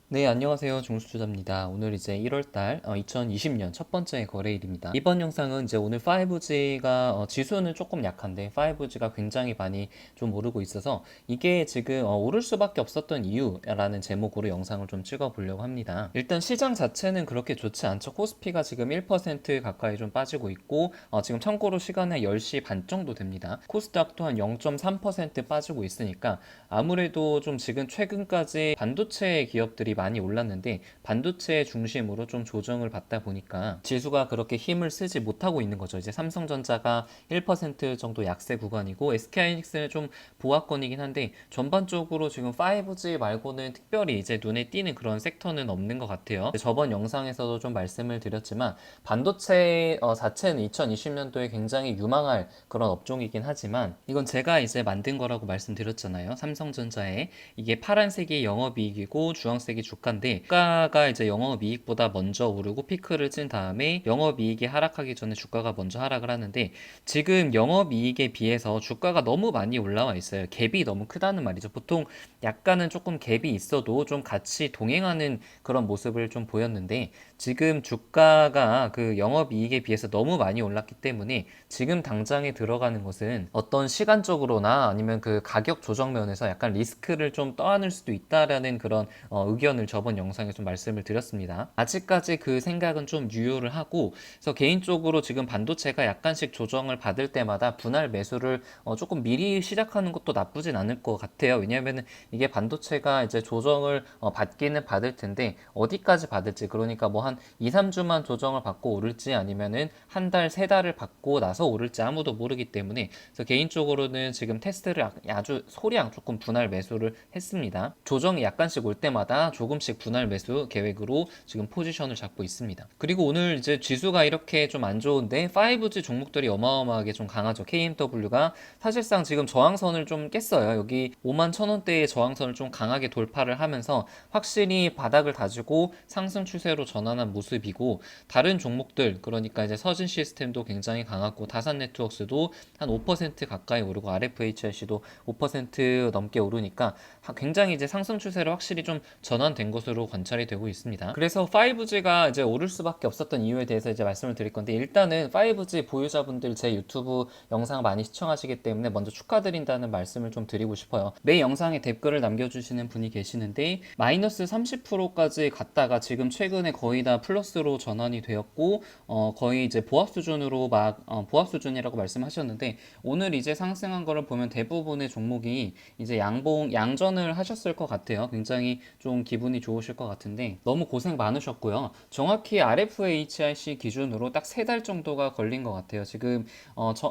네, 안녕하세요. 종수투자입니다. 오늘 이제 1월달 2020년 첫 번째 거래일입니다. 이번 영상은 이제 오늘 5G가 지수는 조금 약한데 5G가 굉장히 많이 좀 오르고 있어서 이게 지금 오를 수밖에 없었던 이유라는 제목으로 영상을 좀 찍어 보려고 합니다. 일단 시장 자체는 그렇게 좋지 않죠. 코스피가 지금 1% 가까이 좀 빠지고 있고 지금 참고로 시간에 10시 반 정도 됩니다. 코스닥 또한 0.3% 빠지고 있으니까 아무래도 좀 지금 최근까지 반도체 기업들이 많이 올랐는데 반도체 중심으로 좀 조정을 받다 보니까 지수가 그렇게 힘을 쓰지 못하고 있는 거죠. 이제 삼성전자가 1% 정도 약세 구간이고 SK하이닉스는 좀 보합권이긴 한데 전반적으로 지금 5G 말고는 특별히 이제 눈에 띄는 그런 섹터는 없는 것 같아요. 저번 영상에서도 좀 말씀을 드렸지만 반도체 자체는 2020년도에 굉장히 유망할 그런 업종이긴 하지만 이건 제가 이제 만든 거라고 말씀드렸잖아요. 삼성전자에 이게 파란색이 영업이익이고 주황색이 주가인데 주가가 이제 영업이익보다 먼저 오르고 피크를 친 다음에 영업이익이 하락하기 전에 주가가 먼저 하락을 하는데 지금 영업이익에 비해서 주가가 너무 많이 올라와 있어요. 갭이 너무 크다는 말이죠. 보통 약간은 조금 갭이 있어도 좀 같이 동행하는 그런 모습을 좀 보였는데 지금 주가가 그 영업이익에 비해서 너무 많이 올랐기 때문에 지금 당장에 들어가는 것은 어떤 시간적으로나 아니면 그 가격 조정 면에서 약간 리스크를 좀 떠안을 수도 있다라는 그런 의견을 저번 영상에 좀 말씀을 드렸습니다. 아직까지 그 생각은 좀 유효를 하고 그래서 개인적으로 지금 반도체가 약간씩 조정을 받을 때마다 분할 매수를 조금 미리 시작하는 것도 나쁘진 않을 것 같아요. 왜냐하면 이게 반도체가 이제 조정을 받기는 받을 텐데 어디까지 받을지 그러니까 뭐 한 2, 3주만 조정을 받고 오를지 아니면은 한 달, 세 달을 받고 나서 오를지 아무도 모르기 때문에 그래서 개인적으로는 지금 테스트를 아주 소량 조금 분할 매수를 했습니다. 조정이 약간씩 올 때마다 조금씩 분할 매수 계획으로 지금 포지션을 잡고 있습니다. 그리고 오늘 이제 지수가 이렇게 좀 안 좋은데 5G 종목들이 어마어마하게 좀 강하죠. KMW가 사실상 지금 저항선을 좀 깼어요. 여기 5만 1,000원대의 저항선을 좀 강하게 돌파를 하면서 확실히 바닥을 다지고 상승 추세로 전환한 모습이고 다른 종목들 그러니까 이제 서진 시스템도 굉장히 강하고 다산 네트워크스도 한 5% 가까이 오르고 RFHIC도 5% 넘게 오르니까 굉장히 이제 상승 추세로 확실히 좀 전환된 것으로 관찰이 되고 있습니다. 그래서 5G가 이제 오를 수밖에 없었던 이유에 대해서 이제 말씀을 드릴 건데 일단은 5G 보유자분들 제 유튜브 영상 많이 시청하시기 때문에 먼저 축하드린다는 말씀을 좀 드리고 싶어요. 매 영상에 댓글을 남겨주시는 분이 계시는데 마이너스 30%까지 갔다가 지금 최근에 거의 다 플러스로 전환이 되었고 거의 이제 보합 수준으로 보합 수준이라고 말씀하셨는데 오늘 이제 상승한 거를 보면 대부분의 종목이 이제 양전을 하셨을 것 같아요. 굉장히 좀 기분이 좋으실 것 같은데 너무 고생 많으셨고요. 정확히 RFHIC 기준으로 딱 3달 정도가 걸린 것 같아요. 지금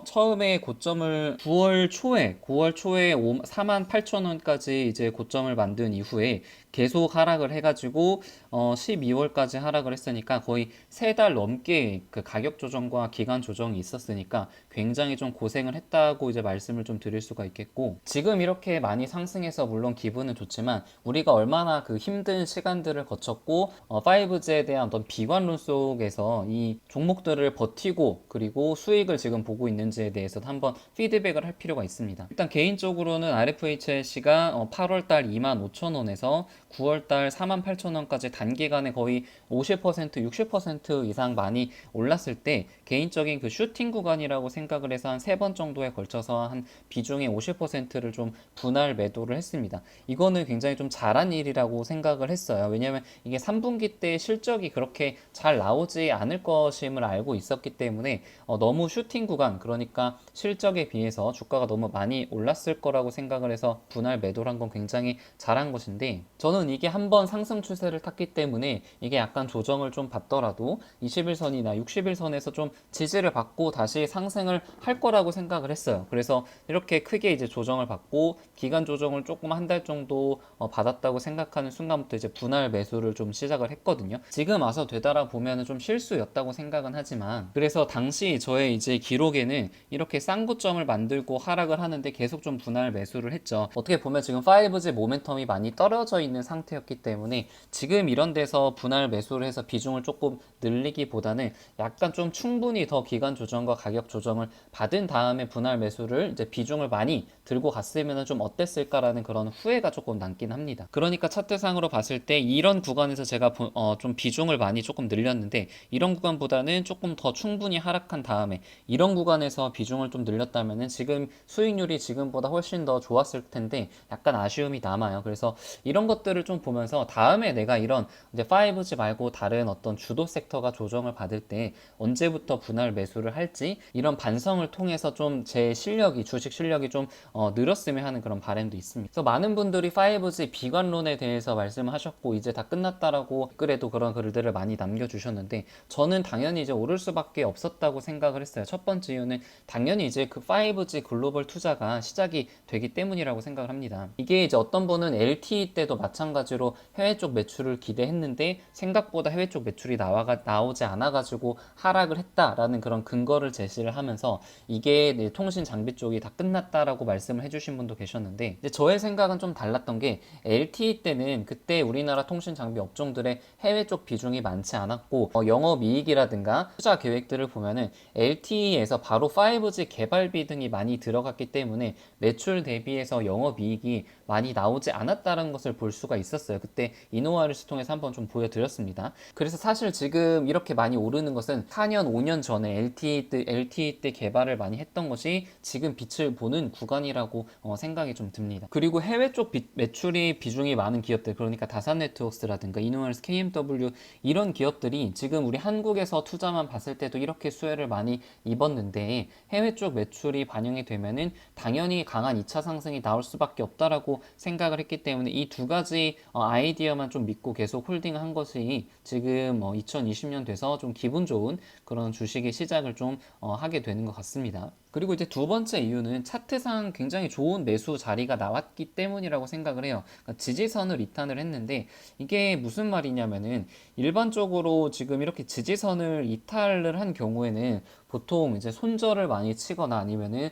처음에 고점을 9월 초에 48,000원까지 이제 고점을 만든 이후에 계속 하락을 해가지고 12월까지 하락을 했으니까 거의 3달 넘게 그 가격 조정과 기간 조정이 있었으니까 굉장히 좀 고생을 했다고 이제 말씀을 좀 드릴 수가 있겠고 지금 이렇게 많이 상승해서 물론 기분은 좋지만 우리가 얼마나 그 힘든 시간들을 거쳤고 5G에 대한 어떤 비관론 속에서 이 종목들을 버티고 그리고 수익을 지금 보고 있는지에 대해서 한번 피드백을 할 필요가 있습니다. 일단 개인적으로는 RFHC가 8월달 25,000원에서 9월달 48,000원까지 단기간에 거의 50%, 60% 이상 많이 올랐을 때 개인적인 그 슈팅 구간이라고 생각을 해서 한 3번 정도에 걸쳐서 한 비중의 50%를 좀 분할 매도를 했습니다. 이거는 굉장히 좀 잘한 일이라고 생각을 했어요. 왜냐하면 이게 3분기 때 실적이 그렇게 잘 나오지 않을 것임을 알고 있었기 때문에 너무 슈팅 구간 그러니까 실적에 비해서 주가가 너무 많이 올랐을 거라고 생각을 해서 분할 매도를 한 건 굉장히 잘한 것인데 저는 이게 한번 상승 추세를 탔기 때문에 이게 약간 조정을 좀 받더라도 21선이나 60일선에서 좀 지지를 받고 다시 상승을 할 거라고 생각을 했어요. 그래서 이렇게 크게 이제 조정을 받고 기간 조정을 조금 한 달 정도 받았다고 생각하는 순간부터 이제 분할 매수를 좀 시작을 했거든요. 지금 와서 되돌아 보면은 좀 실수였다고 생각은 하지만 그래서 당시 저의 이제 기록에는 이렇게 쌍고점을 만들고 하락을 하는데 계속 좀 분할 매수를 했죠. 어떻게 보면 지금 5G 모멘텀이 많이 떨어져 있는 상태였기 때문에 지금 이런 데서 분할 매수를 해서 비중을 조금 늘리기보다는 약간 좀 충분히 더 기간 조정과 가격 조정을 받은 다음에 분할 매수를 이제 비중을 많이 들고 갔으면 좀 어땠을까라는 그런 후회가 조금 남긴 합니다. 그러니까 차트상으로 봤을 때 이런 구간에서 제가 좀 비중을 많이 조금 늘렸는데, 이런 구간보다는 조금 더 충분히 하락한 다음에 이런 구간에서 비중을 좀 늘렸다면은 지금 수익률이 지금보다 훨씬 더 좋았을 텐데 약간 아쉬움이 남아요. 그래서 이런 것들을 좀 보면서 다음에 내가 이런 이제 5G 말고 다른 어떤 주도 섹터가 조정을 받을 때 언제부터 분할 매수를 할지 이런 반성을 통해서 좀 제 실력이, 주식 실력이 좀 늘었으면 하는 그런 바람도 있습니다. 그래서 많은 분들이 5G 비관론에 대해서 말씀하셨고 이제 다 끝났다라고 댓글에도 그런 글들을 많이 남겨주셨는데, 저는 당연히 이제 오를 수밖에 없었다고 생각을 했어요. 첫 번째 이유는 당연히 이제 그 5G 글로벌 투자가 시작이 되기 때문이라고 생각을 합니다. 이게 이제 어떤 분은 LTE 때도 마찬가지로 해외 쪽 매출을 기대했는데 생각보다 해외 쪽 매출이 나오지 않아가지고 하락을 했다라는 그런 근거를 제시를 하면서 이게 통신 장비 쪽이 다 끝났다라고 말씀을 해주신 분도 계셨는데, 이제 저의 생각은 좀 달랐던 게 LTE 때는 그때 우리나라 통신 장비 업종들의 해외 쪽 비중이 많지 않았고 영업이익이라든가 투자 계획들을 보면은 LTE에서 바로 5G 개발비 등이 많이 들어갔기 때문에 매출 대비해서 영업이익이 많이 나오지 않았다는 것을 볼 수가 있었어요. 그때 이노와를 통해서 한번 좀 보여드렸습니다. 그래서 사실 지금 이렇게 많이 오르는 것은 4년, 5년 전에 LTE 때 개발을 많이 했던 것이 지금 빛을 보는 구간이라고 생각이 좀 듭니다. 그리고 해외 쪽 매출이 비중이 많은 기업들, 그러니까 다산네트워크스라든가 이노와스, KMW 이런 기업들이 지금 우리 한국에서 투자만 봤을 때도 이렇게 수혜를 많이 입었는데 해외 쪽 매출이 반영이 되면은 당연히 강한 2차 상승이 나올 수밖에 없다라고 생각을 했기 때문에 이 두 가지 아이디어만 좀 믿고 계속 홀딩한 것이 지금 2020년 돼서 좀 기분 좋은 그런 주식의 시작을 좀 하게 되는 것 같습니다. 그리고 이제 두 번째 이유는 차트상 굉장히 좋은 매수 자리가 나왔기 때문이라고 생각을 해요. 그러니까 지지선을 이탈을 했는데 이게 무슨 말이냐면은 일반적으로 지금 이렇게 지지선을 이탈을 한 경우에는 보통 이제 손절을 많이 치거나 아니면은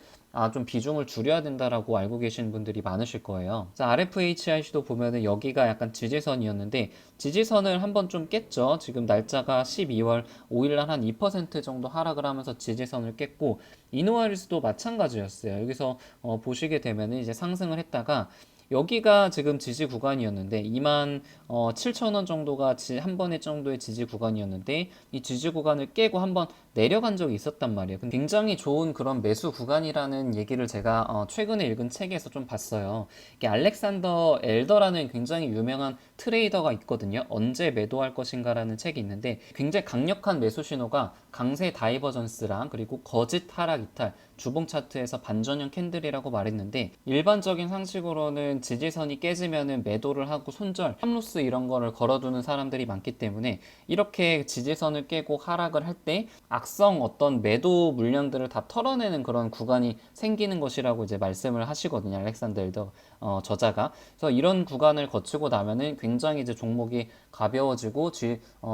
좀 비중을 줄여야 된다라고 알고 계신 분들이 많으실 거예요. 자, RFHIC도 보면은 여기가 약간 지지선이었는데 지지선을 한번 좀 깼죠. 지금 날짜가 12월 5일날 한 2% 정도 하락을 하면서 지지선을 깼고, 이노아리스도 마찬가지였어요. 여기서 보시게 되면은 이제 상승을 했다가 여기가 지금 지지 구간이었는데 2만 7천 원 정도가 한 번의 정도의 지지 구간이었는데 이 지지 구간을 깨고 한번 내려간 적이 있었단 말이에요. 근데 굉장히 좋은 그런 매수 구간이라는 얘기를 제가 최근에 읽은 책에서 좀 봤어요. 이게 알렉산더 엘더라는 굉장히 유명한 트레이더가 있거든요. 언제 매도할 것인가라는 책이 있는데 굉장히 강력한 매수 신호가 강세 다이버전스랑 그리고 거짓 하락 이탈, 주봉 차트에서 반전형 캔들이라고 말했는데, 일반적인 상식으로는 지지선이 깨지면은 매도를 하고 손절, 탑로스 이런 거를 걸어두는 사람들이 많기 때문에 이렇게 지지선을 깨고 하락을 할 때 악성 어떤 매도 물량들을 다 털어내는 그런 구간이 생기는 것이라고 이제 말씀을 하시거든요. 알렉산더 엘더 저자가. 그래서 이런 구간을 거치고 나면은 굉장히 이제 종목이 가벼워지고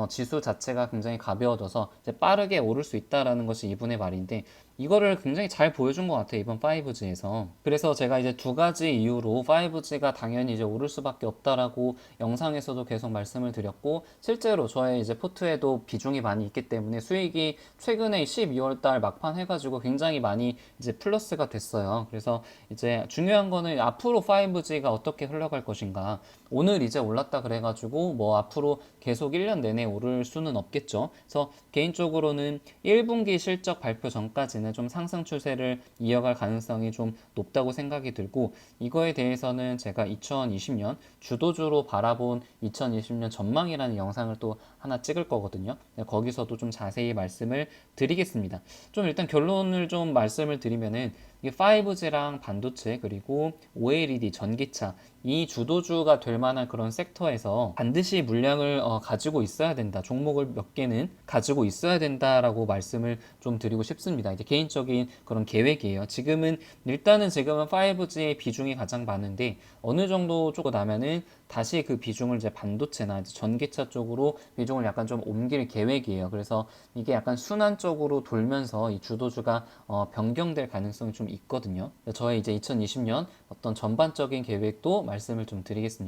지수 자체가 굉장히 가벼워져서 이제 빠르게 오를 수 있다라는 것이 이분의 말인데, 이거를 굉장히 잘 보여준 것 같아요, 이번 5G에서. 그래서 제가 이제 두 가지 이유로 5G가 당연히 이제 오를 수밖에 없다라고 영상에서도 계속 말씀을 드렸고, 실제로 저의 이제 포트에도 비중이 많이 있기 때문에 수익이 최근에 12월 달 막판 해가지고 굉장히 많이 이제 플러스가 됐어요. 그래서 이제 중요한 거는 앞으로 5G가 어떻게 흘러갈 것인가. 오늘 이제 올랐다 그래가지고 뭐 앞으로 계속 1년 내내 오를 수는 없겠죠. 그래서 개인적으로는 1분기 실적 발표 전까지는 좀 상승 추세를 이어갈 가능성이 좀 높다고 생각이 들고, 이거에 대해서는 제가 2020년 주도주로 바라본 2020년 전망이라는 영상을 또 하나 찍을 거거든요. 거기서도 좀 자세히 말씀을 드리겠습니다. 좀 일단 결론을 좀 말씀을 드리면은 이게 5G랑 반도체 그리고 OLED 전기차 이 주도주가 될 만한 그런 섹터에서 반드시 물량을 가지고 있어야 된다. 종목을 몇 개는 가지고 있어야 된다라고 말씀을 좀 드리고 싶습니다. 이제 개인적인 그런 계획이에요. 일단은 지금은 5G의 비중이 가장 많은데 어느 정도 쪼고 나면은 다시 그 비중을 이제 반도체나 이제 전기차 쪽으로 비중을 약간 좀 옮길 계획이에요. 그래서 이게 약간 순환적으로 돌면서 이 주도주가 변경될 가능성이 좀 있거든요. 저의 이제 2020년 어떤 전반적인 계획도 말씀을 좀 드리겠습니다.